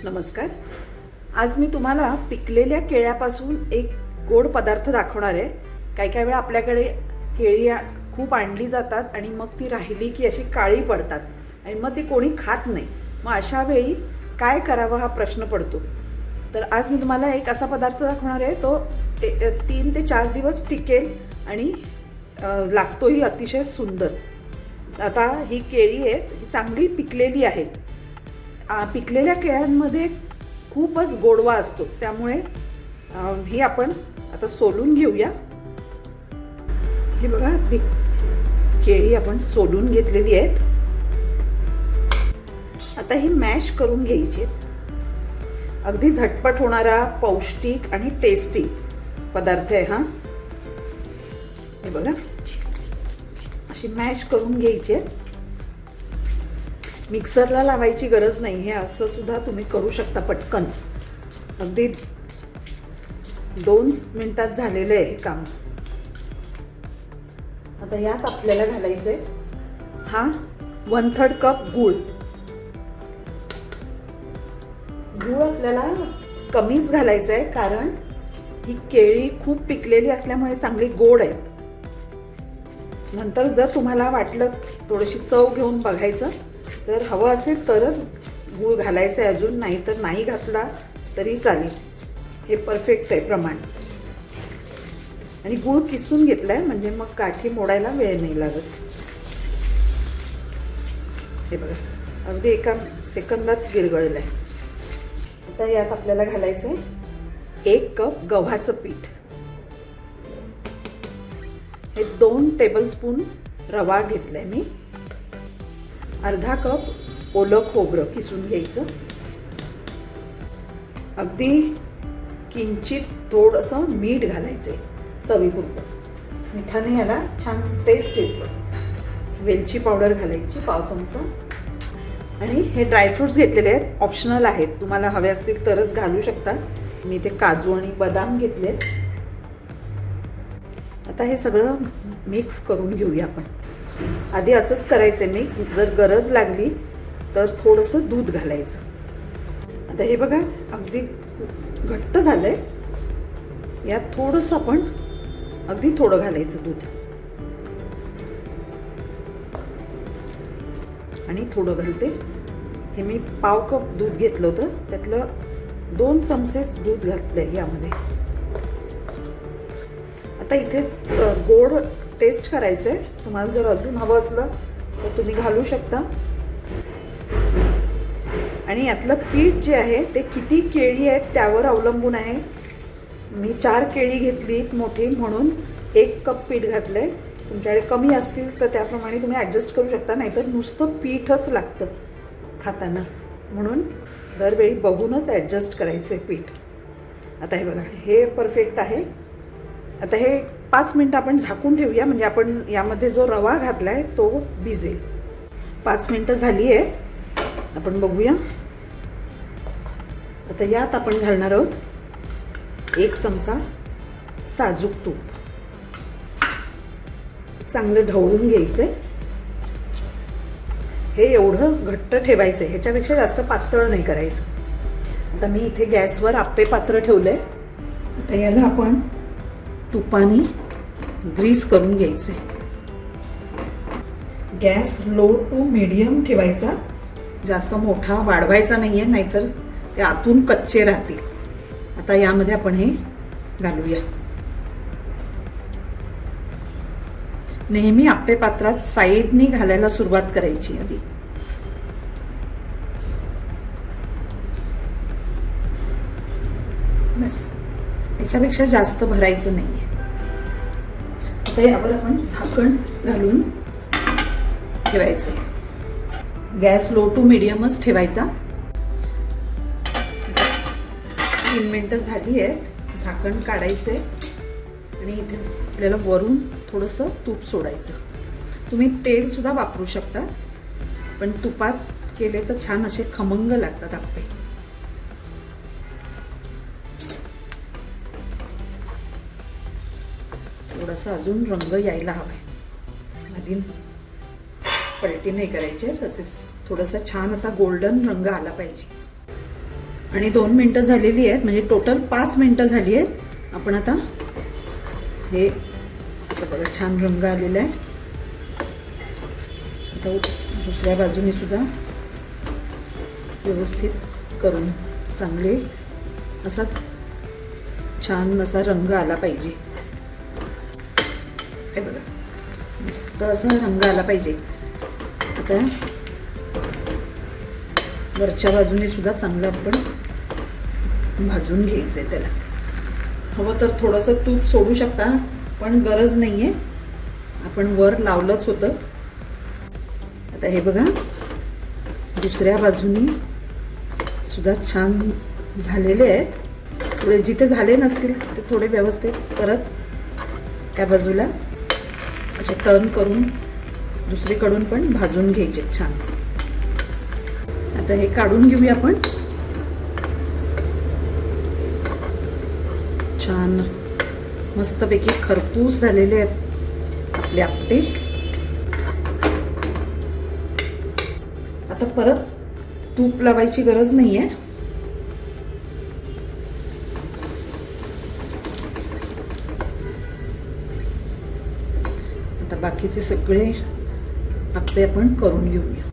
नमस्कार. आज मी तुम्हाला पिकलेल्या केळ्यापासून एक गोड पदार्थ दाखवणार आहे. काही वेळा आपल्याकडे केळी खूप आणली जातात आणि मग ती राहिली की अशी काळी पडतात आणि मग ती कोणी खात नाही. मग अशा वेळी काय करावं हा प्रश्न पडतो. तर आज मी तुम्हाला एक असा पदार्थ दाखवणार आहे, तो 3 ते 4 दिवस टिकेल आणि लागतोही अतिशय सुंदर. आता ही केळी आहे, ही चांगली पिकलेली आहेत. पिकलेल्या केळ्यांमध्ये खूपच गोडवा असतो, त्यामुळे ही आपण आता सोलून घेऊया. हे बघा, केळी आपण सोलून घेतलेली आहेत. आता ही मॅश करून घ्यायची. अगदी झटपट होणारा, पौष्टिक आणि टेस्टी पदार्थ आहे हा. हे बघा, अशी मॅश करून घ्यायची. मिक्सरला लावायची गरज नाही, हे असं सुद्धा तुम्ही करू शकता पटकन. अगदी 2 मिनिटात झालेलं आहे हे काम. आता यात आपल्याला घालायचंय हा 1/3 कप गूळ. गूळ आपल्याला कमीच घालायचं आहे, कारण ही केळी खूप पिकलेली असल्यामुळे चांगली गोड आहेत. नंतर जर तुम्हाला वाटलं थोडीशी चव घेऊन बघायचं, जर हवं असेल तरच गूळ घालायचं आहे, अजून नाही तर नाही घातला तरी चालेल. हे परफेक्ट आहे प्रमाण. आणि गूळ किसून घेतलाय म्हणजे मग काठी मोडायला वेळ नाही लागत. हे बघा, अगदी एका सेकंदात विरघळलंय. आता यात आपल्याला घालायचंय 1 कप गव्हाचं पीठ. हे 2 टेबलस्पून रवा घेतलाय मी. अर्धा कप ओलं खोबरं किसून घ्यायचं. अगदी किंचित थोडंसं मीठ घालायचंय चवीपुरतं. मिठाने याला छान टेस्ट येते. वेलची पावडर घालायची 1/2 चमचा. आणि हे ड्रायफ्रुट्स घेतलेले आहेत, ऑप्शनल आहेत, तुम्हाला हवे असतील तरच घालू शकता. मी ते काजू आणि बदाम घेतले. आता हे सगळं मिक्स करून घेऊया आपण. आधी असंच करायचं मिक्स. जर गरज लागली तर थोडंसं दूध घालायचं. आता हे बघा, अगदी घट्ट झालंय. यात थोडंसं आपण अगदी थोडं घालायचं दूध. आणि थोडं घालते. हे मी 1/2 कप दूध घेतलं होतं, त्यातलं 2 चमचेच दूध घातलंय यामध्ये. आता इथे गोड टेस्ट करायचं आहे. तुम्हाला जर अजून हवं असलं तर तुम्ही घालू शकता. आणि यातलं पीठ जे आहे ते किती केळी आहेत त्यावर अवलंबून आहे. मी 4 केळी घेतली मोठी, म्हणून 1 कप पीठ घातलंय. तुमच्याकडे कमी असतील तर त्याप्रमाणे तुम्ही ॲडजस्ट करू शकता, नाहीतर नुसतं पीठच लागतं खाताना, म्हणून दरवेळी बघूनच ॲडजस्ट करायचं आहे पीठ. आता हे बघा, हे परफेक्ट आहे. आता हे 5 मिनिटं आपण झाकून ठेवूया, म्हणजे आपण यामध्ये जो रवा घातलाय तो भिजेल. 5 मिनिटं झाली आहे. आपण बघूया. आता यात आपण घालणार आहोत 1 चमचा साजूक तूप. चांगलं ढवळून घ्यायचंय. हे एवढं घट्ट ठेवायचंय, ह्याच्यापेक्षा जास्त पातळ नाही करायचं. आता मी इथे गॅसवर आप्पे पात्र ठेवलंय. आता याला आपण तुपाने ग्रीस करून घ्यायचे. गॅस लो टू मीडियम ठेवायचा, जास्त मोठा वाढवायचा नाहीये, नाहीतर ते आतून कच्चे राहतील. आता यामध्ये आपण हे घालूया. नेहमी आप्पे पात्रात साईडनी घालायला सुरुवात करायची आधी. बस, याच्यापेक्षा जास्त भरायचं नाहीये. आता यावर आपण झाकण घालून ठेवायचे. गॅस लो टू मीडियमच ठेवायचा. 3 मिनिटं झाली आहेत. झाकण काढायचंय आणि इथे आपल्याला वरून थोडंसं तूप सोडायचं. तुम्ही तेल सुद्धा वापरू शकता, पण तुपात केले तर छान असे खमंग लागतात आप्पे. थोडासा अजून रंग यायला हवाय. आधी पलटी नाही करायचे, तसेच थोडासा छान असा गोल्डन रंग आला पाहिजे. आणि 2 मिनटं झालेली आहेत, म्हणजे टोटल 5 मिनटं झाली आहेत. आपण आता हे आता बघा छान रंग आलेला आहे. आता दुसऱ्या बाजूने सुद्धा व्यवस्थित करून चांगले असाच छान असा रंग आला पाहिजे. हे बघा मस्त असा रंग आला पाहिजे. आता वरच्या बाजूने सुद्धा चांगलं आपण भाजून घ्यायचं आहे. त्याला हवं तर थोडंसं तूप सोडू शकता, पण गरज नाही आहे, आपण वर लावलंच होतं. आता हे बघा दुसऱ्या बाजूने सुद्धा छान झालेले आहेत. थोडे जिथे झाले नसतील ते थोडे व्यवस्थित परत त्या बाजूला असे टर्न करून दुसरीकडून पण भाजून घ्यायचे छान. आता हे काढून घेऊया आपण. छान मस्तपैकी खरपूस झालेले आहेत आपले आप्पे. आता परत तूप लावायची गरज नाही आहे. आता बाकीचे सगळे आप्पे आपण करून घेऊया.